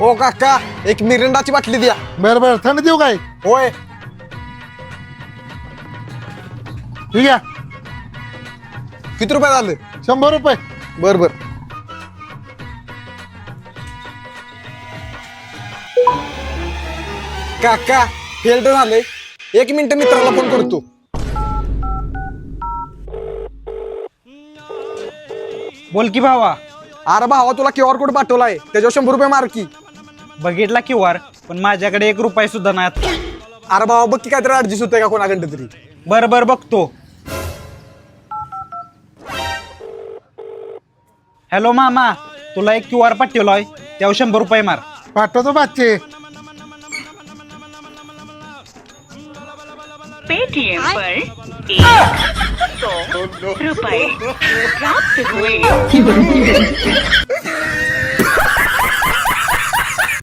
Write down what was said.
ओ काका एक मिरिंडाची बाटली द्या. बर बर थंड देऊ काय? होय. ठीक आहे किती रुपये झाले? 100 रुपये. बर बर. काका फेल्ड झाले. 1 मिनिट मित्राला फोन करतो. बोल की भावा. अरे भावा तुला QR कोड पाठवलाय त्याच्यावर 100 रुपये मार की. बघितला QR पण माझ्याकडे 1 रुपया सुद्धा नाही आता. अरे भावा बघ की काहीतरी ऍडजस्ट होतंय का कोणाकडे तरी. बर बर बघतो. हॅलो मामा, तुला एक QR पाठवलाय त्यावर 100 रुपये मार. पाठवतो बच्चे. पेटीएम पर 100 रुपए प्राप्त हुए.